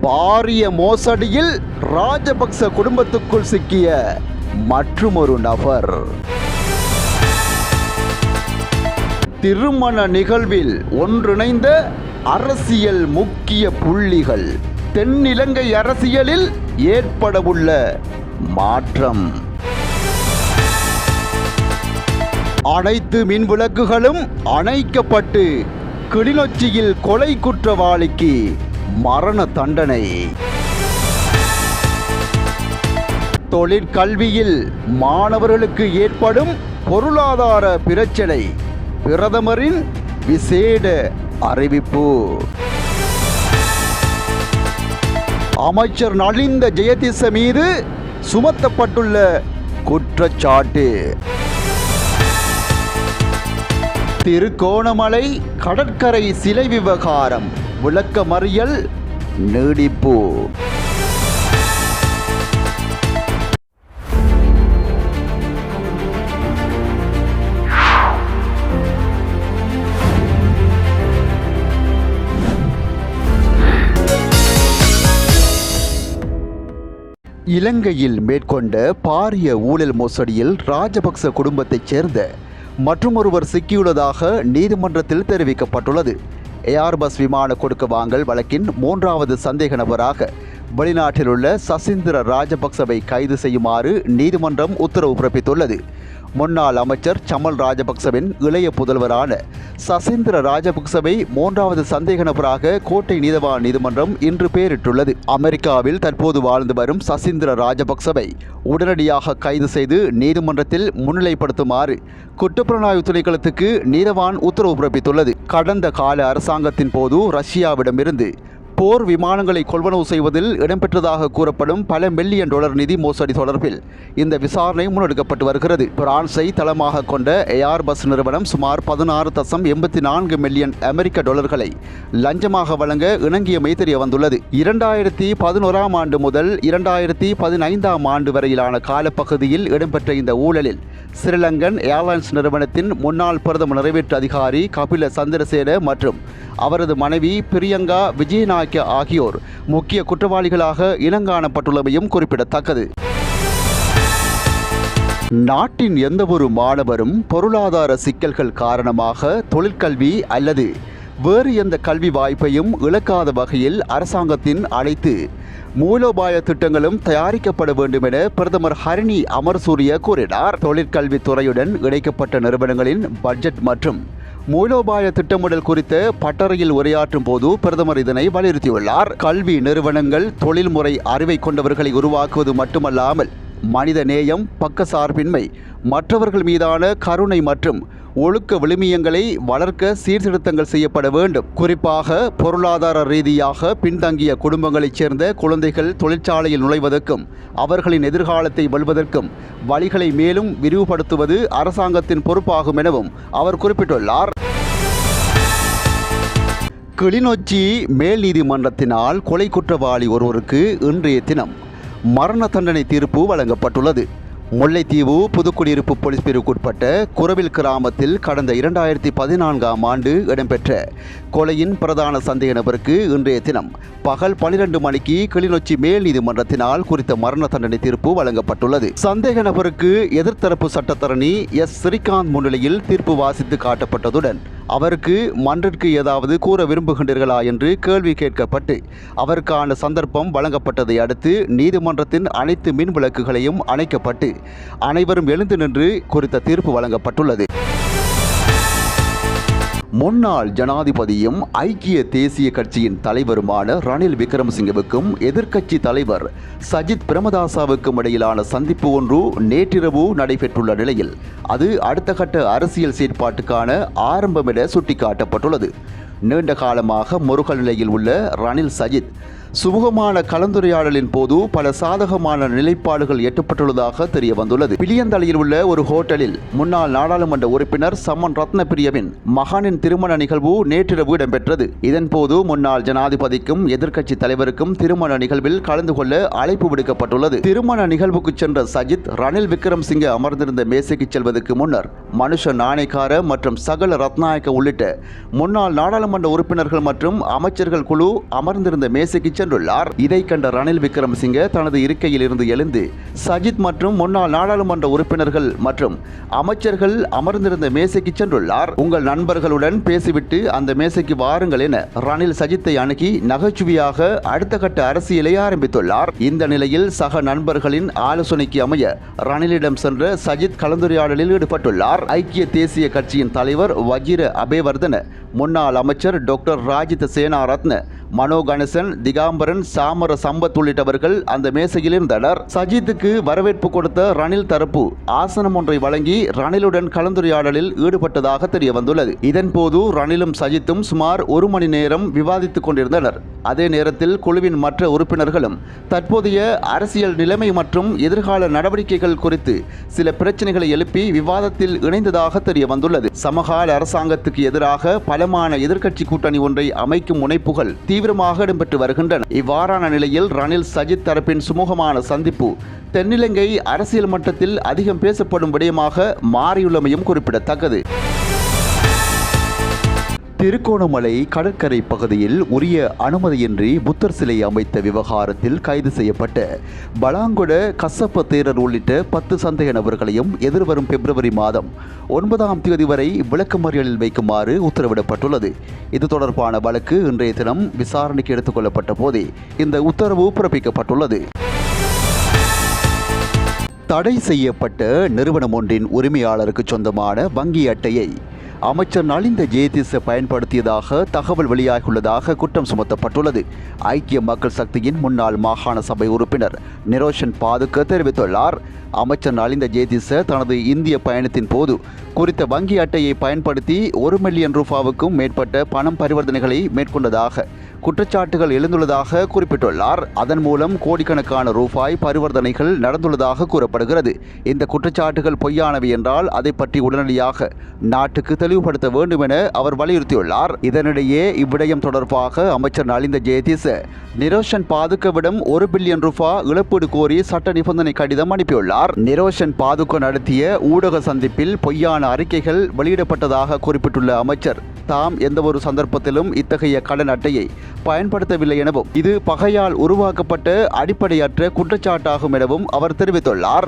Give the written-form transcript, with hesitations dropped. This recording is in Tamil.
பாரிய மோசடியில் ராஜபக்ச குடும்பத்துக்குள் சிக்கிய மற்றுமொரு நபர். திருமண நிகழ்வில் ஒன்றிணைந்த அரசியல் முக்கிய புள்ளிகள். தென்னிலங்கை அரசியலில் ஏற்படவுள்ள மாற்றம். அனைத்து மின்விளக்குகளும் அணைக்கப்பட்டு கிளிநொச்சியில் கொலை குற்றவாளிக்கு மரண தண்டனை. தொழிற்கல்வியில் மாணவர்களுக்கு ஏற்படும் பொருளாதார பிரச்சனை. பிரதமரின் விசேட அறிவிப்பு. அமைச்சர் நலிந்த ஜெயதிச மீது சுமத்தப்பட்டுள்ள குற்றச்சாட்டு. திருகோணமலை கடற்கரை சிலை விவகாரம் விளக்கமறியல் நீடிப்பு. இலங்கையில் மேற்கொண்ட பாரிய ஊழல் மோசடியில் ராஜபக்ச குடும்பத்தைச் சேர்ந்த மற்றுமொருவர் சிக்கியுள்ளதாக நீதிமன்றத்தில் தெரிவிக்கப்பட்டுள்ளது. ஏர்பஸ் விமான கொடுக்க வாங்கல் வழக்கின் 3வது சந்தேக நபராக வெளிநாட்டில் உள்ள சசீந்திர ராஜபக்சவை கைது செய்யுமாறு நீதிமன்றம் உத்தரவு பிறப்பித்துள்ளது. முன்னாள் அமைச்சர் சமல் ராஜபக்சவின் இளைய புதல்வரான சசீந்திர ராஜபக்சவை 3வது சந்தேக நபராக கோட்டை நீதவான் நீதிமன்றம் இன்று பெயரிட்டுள்ளது. அமெரிக்காவில் தற்போது வாழ்ந்து வரும் சசீந்திர ராஜபக்சவை உடனடியாக கைது செய்து நீதிமன்றத்தில் முன்னிலைப்படுத்துமாறு குற்றப்புலனாய்வு திணைக்களத்துக்கு நீதவான் உத்தரவு பிறப்பித்துள்ளது. கடந்த கால அரசாங்கத்தின் போது ரஷ்யாவிடமிருந்து போர் விமானங்களை கொள்வனவு செய்வதில் இடம்பெற்றதாக கூறப்படும் பல மில்லியன் டாலர் நிதி மோசடி தொடர்பில் இந்த விசாரணை முன்னெடுக்கப்பட்டு வருகிறது. பிரான்ஸை தளமாக கொண்ட ஏர்பஸ் நிறுவனம் சுமார் 16.84 மில்லியன் அமெரிக்க டாலர்களை லஞ்சமாக வழங்க இணங்கியமை தெரிய வந்துள்ளது. 2011ஆம் ஆண்டு முதல் 2015ஆம் ஆண்டு வரையிலான காலப்பகுதியில் இடம்பெற்ற இந்த ஊழலில் ஸ்ரீலங்கன் ஏர்லைன்ஸ் நிறுவனத்தின் முன்னாள் பிரதம நிறைவேற்று அதிகாரி கபில சந்திரசேன மற்றும் அவரது மனைவி பிரியங்கா விஜயநாயக்க ஆகியோர் முக்கிய குற்றவாளிகளாக இனங்காணப்பட்டுள்ளமையும் குறிப்பிடத்தக்கது. நாட்டின் எந்தவொரு மாணவரும் பொருளாதார சிக்கல்கள் காரணமாக தொழிற்கல்வி அல்லது வேறு எந்த கல்வி வாய்ப்பையும் இழக்காத வகையில் அரசாங்கத்தின் அனைத்து மூலோபாய திட்டங்களும் தயாரிக்கப்பட வேண்டும் என பிரதமர் ஹரிணி அமரசூரிய கூறினார். தொழிற்கல்வி துறையுடன் இணைக்கப்பட்ட நிறுவனங்களின் பட்ஜெட் மற்றும் மூலோபாய திட்டமிடல் குறித்த பட்டறையில் உரையாற்றும் போது பிரதமர் இதனை வலியுறுத்தியுள்ளார். கல்வி நிறுவனங்கள் தொழில்முறை அறிவை கொண்டவர்களை உருவாக்குவது மட்டுமல்லாமல் மனித நேயம், பக்கசார்பின்மை, மற்றவர்கள் மீதான கருணை மற்றும் ஒழுக்க விழுமியங்களை வளர்க்க சீர்திருத்தங்கள் செய்யப்பட வேண்டும். குறிப்பாக பொருளாதார ரீதியாக பின்தங்கிய குடும்பங்களைச் சேர்ந்த குழந்தைகள் தொழிற்சாலையில் நுழைவதற்கும் அவர்களின் எதிர்காலத்தை வெல்வதற்கும் வழிகளை மேலும் விரிவுபடுத்துவது அரசாங்கத்தின் பொறுப்பாகும் எனவும் அவர் குறிப்பிட்டுள்ளார். கிளிநொச்சி மேல் நீதிமன்றத்தினால் கொலை குற்றவாளி ஒருவருக்கு இன்றைய தினம் மரண தண்டனை தீர்ப்பு வழங்கப்பட்டுள்ளது. முல்லைத்தீவு புதுக்குடியிருப்பு போலீஸ் பிரிவுக்குட்பட்ட குரவில் கிராமத்தில் கடந்த 2014ஆம் ஆண்டு இடம்பெற்ற கொலையின் பிரதான சந்தேக நபருக்கு இன்றைய தினம் பகல் 12 மணிக்கு கிளிநொச்சி மேல் நீதிமன்றத்தினால் குறித்த மரண தண்டனை தீர்ப்பு வழங்கப்பட்டுள்ளது. சந்தேக நபருக்கு எதிர்த்தரப்பு சட்டத்தரணி எஸ் ஸ்ரீகாந்த் முன்னிலையில் தீர்ப்பு வாசித்து காட்டப்பட்டதுடன் அவருக்கு மன்றிற்கு ஏதாவது கூற விரும்புகின்றீர்களா என்று கேள்வி கேட்கப்பட்டு அவருக்கான சந்தர்ப்பம் வழங்கப்பட்டதை அடுத்து நீதிமன்றத்தின் அனைத்து மின் விளக்குகளையும் அணைக்கப்பட்டு அனைவரும் எழுந்து நின்று குறித்த தீர்ப்பு வழங்கப்பட்டுள்ளது. முன்னாள் ஜனாதிபதியும் ஐக்கிய தேசிய கட்சியின் தலைவருமான ரணில் விக்ரமசிங்கவுக்கும் எதிர்க்கட்சி தலைவர் சஜித் பிரேமதாசவுக்கும் இடையிலான சந்திப்பு ஒன்று நேற்றிரவு நடைபெற்றுள்ள நிலையில் அது அடுத்த கட்ட அரசியல் செயற்பாட்டுக்கான ஆரம்பம் என சுட்டிக்காட்டப்பட்டுள்ளது. நீண்ட காலமாக முருகல் நிலையில் உள்ள ரணில் சஜித் சுமூகமான கலந்துரையாடலின் போது பல சாதகமான நிலைப்பாடுகள் எட்டப்பட்டுள்ளதாக தெரிய வந்துள்ளது. பிளியந்தலையில் உள்ள ஒரு ஹோட்டலில் முன்னாள் நாடாளுமன்ற உறுப்பினர் சம்மன் ரத்னபிரியவின் மகனின் திருமண நிகழ்வு நேற்றிரவு இடம்பெற்றது. இதன்போது முன்னாள் ஜனாதிபதிக்கும் எதிர்க்கட்சி தலைவருக்கும் திருமண நிகழ்வில் கலந்து கொள்ள அழைப்பு விடுக்கப்பட்டுள்ளது. திருமண நிகழ்வுக்கு சென்ற சஜித் ரணில் விக்ரமசிங்கே அமர்ந்திருந்த மேசைக்கு செல்வதற்கு முன்னர் மனுஷ நாணயக்கார மற்றும் சகல ரத்நாயக்க உள்ளிட்ட முன்னாள் நாடாளுமன்ற உறுப்பினர்கள் மற்றும் அமைச்சர்கள் குழு அமர்ந்திருந்த மேசைக்கு சென்றுள்ளார். இதை கண்ட ரணில் விக்ரமசிங்கே தனது இருக்கையில் இருந்து எழுந்து சஜித் மற்றும் முன்னாள் நாடாளுமன்ற உறுப்பினர்கள் மற்றும் அமைச்சர்கள் அமர்ந்திருந்த மேசைக்கு சென்றுள்ளார். உங்கள் நண்பர்களுடன் பேசிவிட்டு அந்த மேசைக்கு வாருங்கள் என ரணில் சஜித்தை அணுகி நகைச்சுவையாக அடுத்த கட்ட அரசியலை ஆரம்பித்துள்ளார். இந்த நிலையில் சக நண்பர்களின் ஆலோசனைக்கு அமைய ரணிலிடம் சென்ற சஜித் கலந்துரையாடலில் ஈடுபட்டுள்ளார். ஐக்கிய தேசிய கட்சியின் தலைவர் வஜிர அபேவர்தன, முன்னாள் அமைச்சர் டாக்டர் ராஜித சேனாரத்ன, மனோ கணேசன், திகாம்பரன், சாமர சம்பத் உள்ளிட்டவர்கள் அந்த மேசையில் இருந்தனர். சஜித்துக்கு வரவேற்பு கொடுத்த ரணில் தரப்பு ஆசனம் ஒன்றை வழங்கி ரணிலுடன் கலந்துரையாடலில் ஈடுபட்டதாக தெரிய வந்துள்ளது. இதன்போது ரணிலும் சஜித்தும் சுமார் 1 மணி நேரம் விவாதித்துக் கொண்டிருந்தனர். அதே நேரத்தில் குழுவின் மற்ற உறுப்பினர்களும் தற்போதைய அரசியல் நிலைமை மற்றும் எதிர்கால நடவடிக்கைகள் குறித்து சில பிரச்சனைகளை எழுப்பி விவாதத்தில் இணைந்ததாக தெரிய வந்துள்ளது. சமகால அரசாங்கத்துக்கு எதிராக பலமான எதிர்க்கட்சி கூட்டணி ஒன்றை அமைக்கும் முனைப்புகள் தீவிரமாக இடம்பெற்று வருகின்றன. இவ்வாறான நிலையில் ரணில் சஜித் தரப்பின் சுமூகமான சந்திப்பு தென்னிலங்கை அரசியல் மட்டத்தில் அதிகம் பேசப்படும் விடயமாக மாறியுள்ளமையும் குறிப்பிடத்தக்கது. திருகோணமலை கடற்கரை பகுதியில் உரிய அனுமதியின்றி புத்தர் சிலை அமைத்த விவகாரத்தில் கைது செய்யப்பட்ட பலாங்குட கசப்ப தேரர் உள்ளிட்ட 10 சந்தேக நபர்களையும் எதிர்வரும் பிப்ரவரி மாதம் 9ஆம் தேதி வரை விளக்கமறியலில் வைக்குமாறு உத்தரவிடப்பட்டுள்ளது. இது தொடர்பான வழக்கு இன்றைய தினம் விசாரணைக்கு எடுத்துக் கொள்ளப்பட்ட போதே இந்த உத்தரவு பிறப்பிக்கப்பட்டுள்ளது. தடை செய்யப்பட்ட நிறுவனம் ஒன்றின் உரிமையாளருக்கு சொந்தமான வங்கி அட்டையை அமைச்சர் நலிந்த ஜெயதிச பயன்படுத்தியதாக தகவல் வெளியாகியுள்ளதாக குற்றம் சுமத்தப்பட்டுள்ளது. ஐக்கிய மக்கள் சக்தியின் முன்னாள் மாகாண சபை உறுப்பினர் நிரோஷன் பாதுக்க தெரிவித்துள்ளார். அமைச்சர் நலிந்த ஜெயதிச தனது இந்திய பயணத்தின் போது குறித்த வங்கி அட்டையை பயன்படுத்தி 1 மில்லியன் ரூபாவுக்கும் மேற்பட்ட பணம் பரிவர்த்தனைகளை மேற்கொண்டதாக குற்றச்சாட்டுகள் எழுந்துள்ளதாக குறிப்பிட்டுள்ளார். அதன் மூலம் கோடிக்கணக்கான ரூபாய் பரிவர்த்தனைகள் நடந்துள்ளதாக கூறப்படுகிறது. இந்த குற்றச்சாட்டுகள் பொய்யானவை என்றால் அதை பற்றி உடனடியாக நாட்டுக்கு தெளிவுபடுத்த வேண்டும் என அவர் வலியுறுத்தியுள்ளார். இதனிடையே இவ்விடயம் தொடர்பாக அமைச்சர் நலிந்த ஜெயதிச நிரோஷன் பாதுக்கவிடம் 1 பில்லியன் ரூபாய் இழப்பீடு கோரி சட்ட நிபந்தனை கடிதம் அனுப்பியுள்ளார். நிரோஷன் பாதுக்க நடத்திய ஊடக சந்திப்பில் பொய்யான அறிக்கைகள் வெளியிடப்பட்டதாக குறிப்பிட்டுள்ள அமைச்சர் தாம் எந்தவொரு சந்தர்ப்பத்திலும் இத்தகைய கடன் அட்டையை பயன்படுத்தவில்லை எனவும் இது பகையால் உருவாக்கப்பட்ட அடிப்படையற்ற குற்றச்சாட்டாகும் எனவும் அவர் தெரிவித்துள்ளார்.